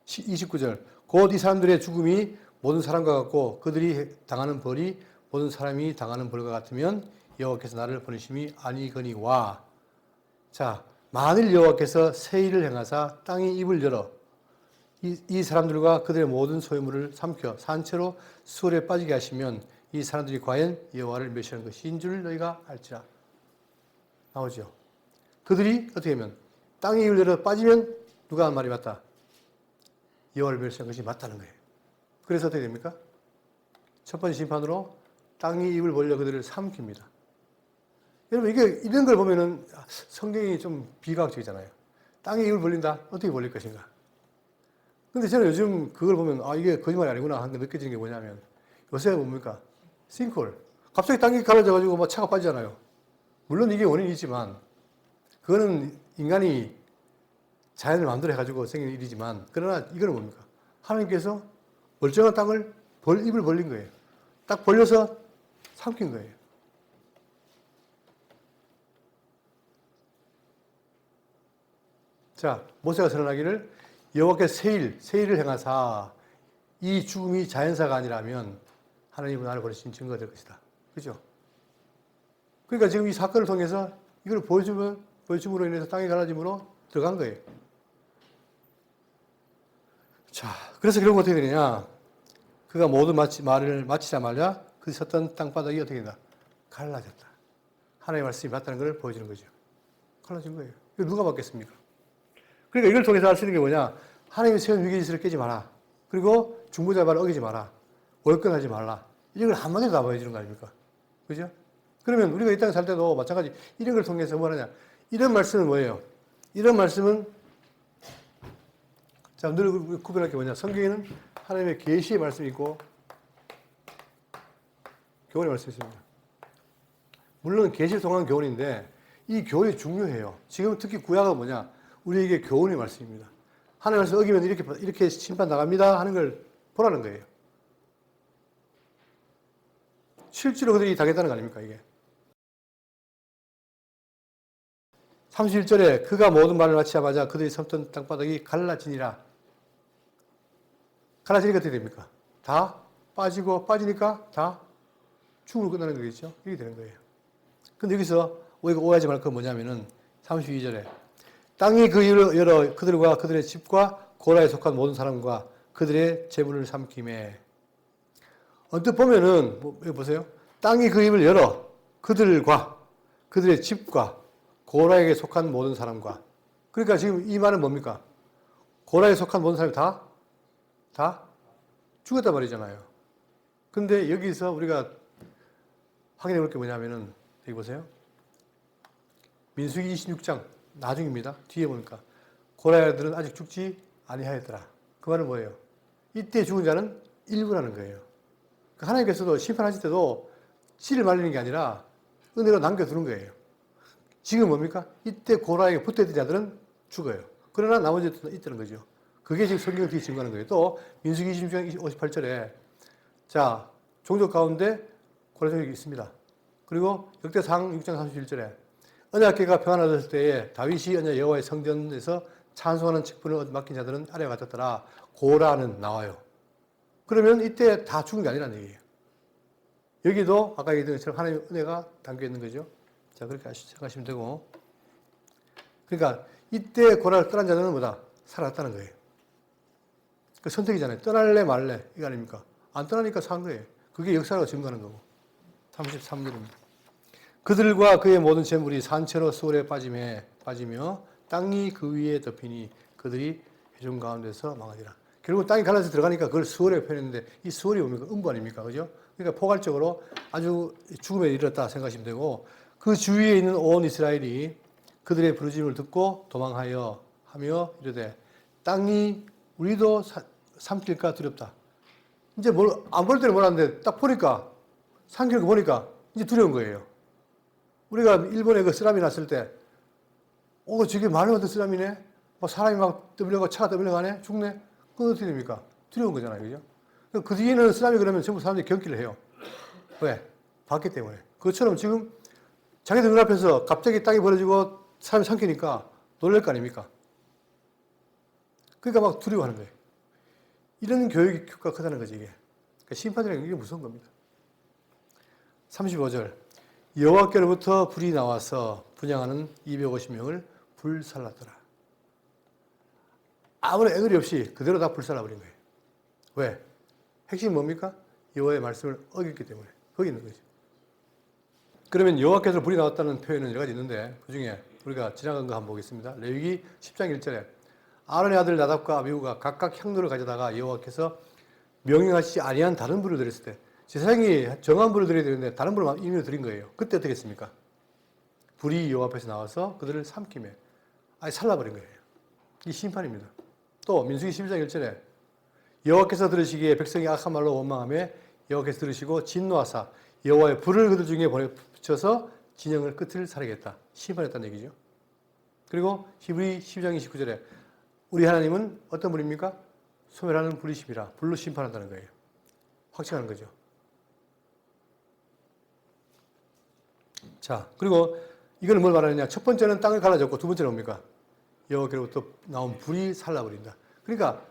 29절 곧 이 사람들의 죽음이 모든 사람과 같고 그들이 당하는 벌이 모든 사람이 당하는 벌과 같으면 여호와께서 나를 보내심이 아니거니와. 자, 만일 여호와께서 새 일을 행하사 땅의 입을 열어 이 사람들과 그들의 모든 소유물을 삼켜 산채로 수월에 빠지게 하시면 이 사람들이 과연 여호와를 멸시하는 것인 줄 너희가 알지라. 나오죠. 그들이 어떻게 하면 땅의 입을 열어 빠지면 누가 한 말이 맞다? 여호와를 멸시하는 것이 맞다는 거예요. 그래서 어떻게 됩니까? 첫 번째 심판으로 땅의 입을 벌려 그들을 삼킵니다. 여러분 이게 이런 걸 보면은 성경이 좀 비과학적이잖아요. 땅의 입을 벌린다? 어떻게 벌릴 것인가? 근데 저는 요즘 그걸 보면 아 이게 거짓말이 아니구나 하는 게 느껴지는 게 뭐냐면 요새 뭡니까? 싱크홀. 갑자기 땅이 갈라져가지고 막 차가 빠지잖아요. 물론 이게 원인이지만 그거는 인간이 자연을 마음대로 해가지고 생긴 일이지만 그러나 이거는 뭡니까? 하나님께서 멀쩡한 땅을 입을 벌린 거예요. 딱 벌려서 삼킨 거예요. 자, 모세가 선언하기를 여호와께서 새 일을 행하사 이 죽음이 자연사가 아니라면 하나님은 나를 보내신 증거가 될 것이다. 그죠? 그러니까 지금 이 사건을 통해서 이걸 보여줌으로 인해서 땅이 갈라짐으로 들어간 거예요. 자, 그래서 결국 어떻게 되느냐? 그가 모든 말을 마치자마자 그 섰던 땅바닥이 어떻게 된다? 갈라졌다. 하나님의 말씀이 맞다는 걸 보여주는 거죠. 갈라진 거예요. 이거 누가 받겠습니까? 그러니까 이걸 통해서 알 수 있는 게 뭐냐? 하나님의 세운 위기질서를 깨지 마라. 그리고 중보자의 말을 어기지 마라. 월권하지 말라. 이걸 한마디로 다 보여주는 거 아닙니까? 그죠? 그러면 우리가 이 땅에 살 때도 마찬가지 이런 걸 통해서 뭐 하느냐? 이런 말씀은 뭐예요? 이런 말씀은 자, 늘 구별할 게 뭐냐? 성경에는 하나님의 계시의 말씀이 있고 교훈의 말씀이 있습니다. 물론 계시를 통한 교훈인데 이 교훈이 중요해요. 지금 특히 구약은 뭐냐? 우리에게 교훈의 말씀입니다. 하나님 말씀 어기면 이렇게 심판 나갑니다 하는 걸 보라는 거예요. 실제로 그들이 당했다는 거 아닙니까, 이게? 31절에 그가 모든 말을 마치자마자 그들이 섬던 땅바닥이 갈라지니라. 갈라지니까 어떻게 됩니까? 다 빠지니까 다 죽음으로 끝나는 거겠죠? 이렇게 되는 거예요. 근데 여기서 우리가 오해하지 말 건 뭐냐면은 32절에 땅이 그 입을 열어 그들과 그들의 집과 고라에 속한 모든 사람과 그들의 재물을 삼킴에. 언뜻 보면은 여기 보세요. 땅이 그 입을 열어 그들과 그들의 집과 고라에게 속한 모든 사람과. 그러니까 지금 이 말은 뭡니까? 고라에 속한 모든 사람이 다 죽었단 말이잖아요. 근데 여기서 우리가 확인해 볼 게 뭐냐면은 여기 보세요. 민수기 26장 나중입니다. 뒤에 보니까 고라들은 아직 죽지 아니하였더라. 그 말은 뭐예요? 이때 죽은 자는 일부라는 거예요. 그러니까 하나님께서도 심판하실 때도 씨를 말리는 게 아니라 은혜로 남겨두는 거예요. 지금 뭡니까? 이때 고라에게 붙어있던 자들은 죽어요. 그러나 나머지는 있다는 거죠. 그게 지금 성경을 뒤에 증거하는 거예요. 또 민수기 26장 58절에 자 종족 가운데 고라족이 있습니다. 그리고 역대상 6장 31절에 언약궤가 평안하였을 때에 다윗이 언약 여호와의 성전에서 찬송하는 직분을 맡긴 자들은 아래와 같았더라. 고라는 나와요. 그러면 이때 다 죽은 게 아니라는 얘기예요. 여기도 아까 얘기했던 것처럼 하나님의 은혜가 담겨 있는 거죠. 자, 그렇게 생각하시면 되고. 그러니까 이때 고라를 떠난 자들은 뭐다? 살았다는 거예요. 그 선택이잖아요. 떠날래 말래 이거 아닙니까? 안 떠나니까 산 거예요. 그게 역사가 증거하는 거고. 33절입니다. 그들과 그의 모든 재물이 산채로 수월에 빠지며 땅이 그 위에 덮이니 그들이 회중 가운데서 망하리라. 결국 땅이 갈라져 들어가니까 그걸 수월에 표현했는데 이 수월이 뭡니까? 음부 아닙니까? 그죠? 그러니까 포괄적으로 아주 죽음에 이르렀다 생각하시면 되고 그 주위에 있는 온 이스라엘이 그들의 부르짖음을 듣고 도망하여 하며 이르되 땅이 우리도 삼킬까 두렵다. 이제 안 볼 때는 몰랐는데 딱 보니까 삼킬 거 보니까 이제 두려운 거예요. 우리가 일본에 그 쓰나미 났을 때 저게 말도 안 되는 쓰나미네? 사람이 막 떠밀려가고 차가 떠밀려가네? 죽네? 그건 어떻게 됩니까? 두려운 거잖아요. 그죠? 그 뒤에는 쓰나미 그러면 전부 사람들이 경기를 해요. 왜? 봤기 때문에. 그것처럼 지금 자기들 눈앞에서 갑자기 땅이 벌어지고 사람이 삼키니까 놀랄 거 아닙니까? 그러니까 막 두려워하는 거예요. 이런 교육이 효과가 크다는 거지, 이게. 그러니까 심판이라는 게 무서운 겁니다. 35절. 여호와께로부터 불이 나와서 분향하는 250명을 불살랐더라. 아무런 애들이 없이 그대로 다 불살라버린 거예요. 왜? 핵심이 뭡니까? 여호와의 말씀을 어겼기 때문에. 거기 있는 거죠. 그러면 여호와께서 불이 나왔다는 표현은 여러 가지 있는데 그중에 우리가 지나간 거 한번 보겠습니다. 레위기 10장 1절에 아론의 아들 나답과 아비후가 각각 향로를 가져다가 여호와께서 명령하시지 아니한 다른 불을 드렸을 때 제사장이 정한 불을 드려야 되는데 다른 불을 임의로 드린 거예요. 그때 어떻게 했습니까? 불이 여호와 앞에서 나와서 그들을 삼키며 아예 살라버린 거예요. 이 심판입니다. 또 민수기 12장 1절에 여호와께서 들으시기에 백성이 악한 말로 원망하며 여호와께서 들으시고 진노하사 여호와의 불을 그들 중에 붙여서 진영을 끝을 사르겠다. 심판했다는 얘기죠. 그리고 히브리 12장 29절에 우리 하나님은 어떤 분입니까? 소멸하는 불이심이라 불로 심판한다는 거예요. 확증하는 거죠. 자, 그리고 이걸 뭘 말하느냐? 첫 번째는 땅을 갈라졌고 두 번째는 뭡니까? 여호와께로부터 나온 불이 살라버린다. 그러니까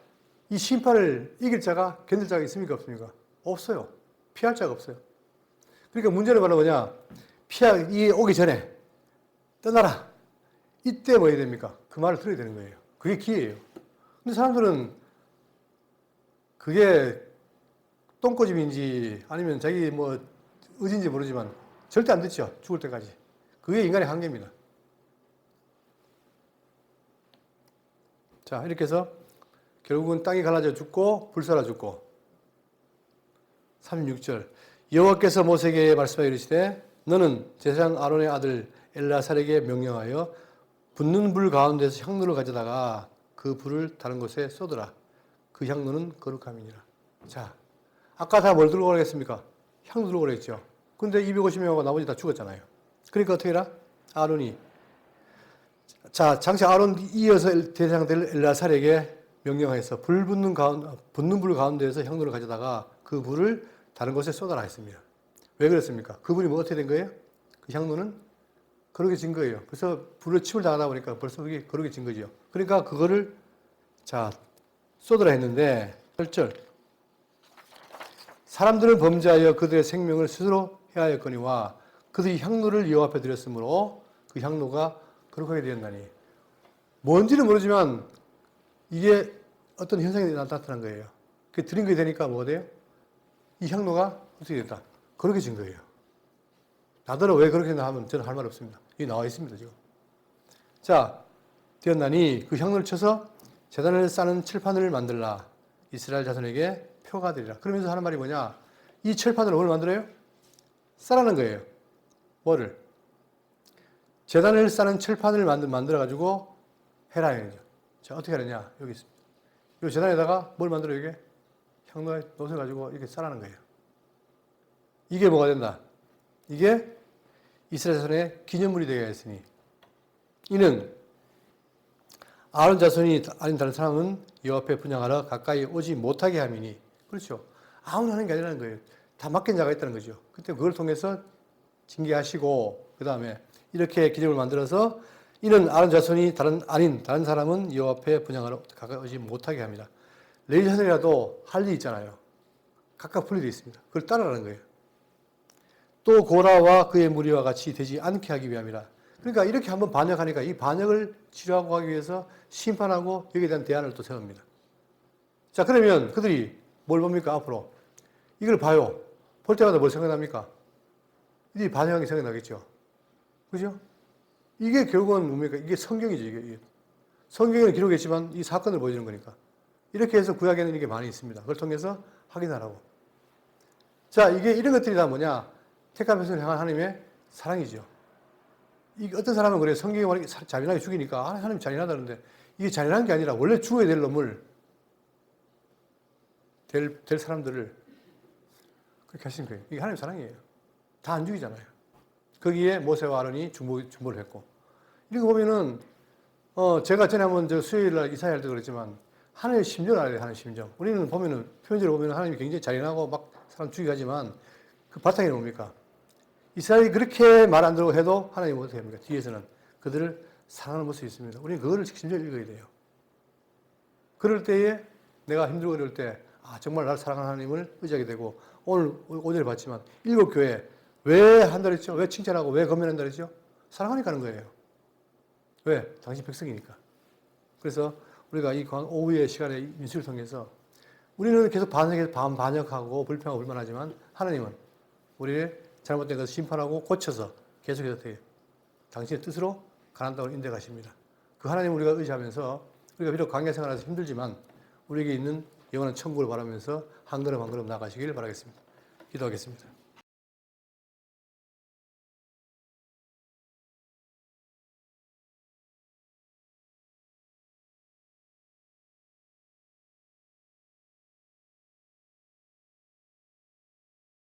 이 심판을 이길 자가 견딜 자가 있습니까? 없습니까? 없어요. 피할 자가 없어요. 그러니까 문제는 바로 뭐냐? 이 오기 전에 떠나라. 이때 뭐 해야 됩니까? 그 말을 들어야 되는 거예요. 그게 기회예요. 근데 사람들은 그게 똥꼬집인지 아니면 자기 뭐 의지인지 모르지만 절대 안 듣죠. 죽을 때까지. 그게 인간의 한계입니다. 자, 이렇게 해서 결국은 땅이 갈라져 죽고 불살아 죽고 36절 여호와께서 모세에게 말씀하여 이르시되 너는 제사장 아론의 아들 엘라살에게 명령하여 붙는 불 가운데서 향로를 가져다가 그 불을 다른 곳에 쏟으라. 그 향로는 거룩함이니라. 자, 아까 다 뭘 들고 오라겠습니까? 향로 들고 오라겠죠. 근데 250명하고 나머지 다 죽었잖아요. 그러니까 어떻게 해라? 아론이 자, 장차 아론 이어서 대상될 엘라살에게 명령하여서 붙는 불 가운데에서 향로를 가져다가 그 불을 다른 곳에 쏟아라 했습니다. 왜 그랬습니까? 그 불이 뭐 어떻게 된 거예요? 그 향로는 거룩해진 거예요. 그래서 불을 침을 당하다 보니까 벌써 그게 거룩해진 거죠. 그러니까 그거를 자 쏟으라 했는데 8절 사람들은 범죄하여 그들의 생명을 스스로 해하였거니와 그들이 향로를 여호와 앞에 드렸으므로 그 향로가 거룩하게 되었나니 뭔지는 모르지만 이게 어떤 현상이 나타난 거예요. 그 드린 게 되니까 뭐가 돼요? 이 향로가 어떻게 됐다? 거룩해진 거예요. 나더러 왜 그렇게 했나 하면 저는 할 말 없습니다. 이게 나와 있습니다, 지금. 자, 되었나니 그 향로를 쳐서 제단을 싸는 칠판을 만들라. 이스라엘 자손에게 표가 되리라. 그러면서 하는 말이 뭐냐? 이 칠판을 뭘 만들어요? 싸라는 거예요. 뭐를? 제단을 싸는 칠판을 만들어가지고 해라. 이거죠. 자, 어떻게 하느냐? 여기 있습니다. 이 제단에다가 뭘 만들어요, 이게? 향로에 놓아가지고 이렇게 싸라는 거예요. 이게 뭐가 된다? 이게 이스라엘 자손의 기념물이 되게 했으니 이는 아론 자손이 아닌 다른 사람은 여호와 앞에 분향하러 가까이 오지 못하게 함이니 그렇죠. 아무나 하는 게 아니라는 거예요. 다 맡긴 자가 있다는 거죠. 그때 그걸 통해서 징계하시고 그 다음에 이렇게 기념을 만들어서 이는 아론 자손이 아닌 다른 사람은 여호와 앞에 분향하러 가까이 오지 못하게 합니다. 레위 자손이라도 할 일이 있잖아요. 각각 분리되어 있습니다. 그걸 따라가는 거예요. 또 고라와 그의 무리와 같이 되지 않게 하기 위함이라. 그러니까 이렇게 한번 반역하니까 이 반역을 치료하고 하기 위해서 심판하고 여기에 대한 대안을 또 세웁니다. 자, 그러면 그들이 뭘 봅니까, 앞으로? 이걸 봐요. 볼 때마다 뭘 생각납니까? 이들이 반역한 게 생각나겠죠. 그죠? 이게 결국은 뭡니까? 이게 성경이죠, 이게. 성경에 기록했지만 이 사건을 보여주는 거니까. 이렇게 해서 구약에는 이게 많이 있습니다. 그걸 통해서 확인하라고. 자, 이게 이런 것들이 다 뭐냐? 택한 백성을 향한 하나님의 사랑이죠. 이게 어떤 사람은 그래, 성경이 말하기 잔인하게 죽이니까, 하나님 잔인하다는데, 이게 잔인한 게 아니라 원래 죽어야 될 놈을, 될 사람들을 그렇게 하신 거예요. 이게 하나님 사랑이에요. 다 안 죽이잖아요. 거기에 모세와 아론이 중보를 했고. 이거 보면은, 제가 전에 한번 수요일날 이사회 할 때 그랬지만, 하나님의 심정을 알아야 돼요, 하나님의 심정. 우리는 보면은, 표현적으로 보면은 하나님이 굉장히 잔인하고 막 사람 죽이게 하지만, 그 바탕에 뭡니까? 이스라엘이 그렇게 말 안 들고 해도 하나님은 어떻게 합니까? 뒤에서는 그들을 사랑하는 모습이 있습니다. 우리는 그거를 심지어 읽어야 돼요. 그럴 때에 내가 힘들고 어려울 때, 정말 나를 사랑하는 하나님을 의지하게 되고, 오늘 5절에 봤지만, 7교회 왜 한다 그랬죠? 왜 칭찬하고 왜 건면한다 그랬죠? 사랑하니까 하는 거예요. 왜? 당신 백성이니까. 그래서 우리가 이 오후의 시간에 민수를 통해서 우리는 계속 반역하고 불평하고 불만하지만 하나님은 우리의 잘못된 것을 심판하고 고쳐서 계속해서 당신의 뜻으로 가나안 땅을 인도해 가십니다. 그 하나님을 우리가 의지하면서 우리가 비록 광야 생활에서 힘들지만 우리에게 있는 영원한 천국을 바라면서 한 걸음 한 걸음 나가시길 바라겠습니다. 기도하겠습니다.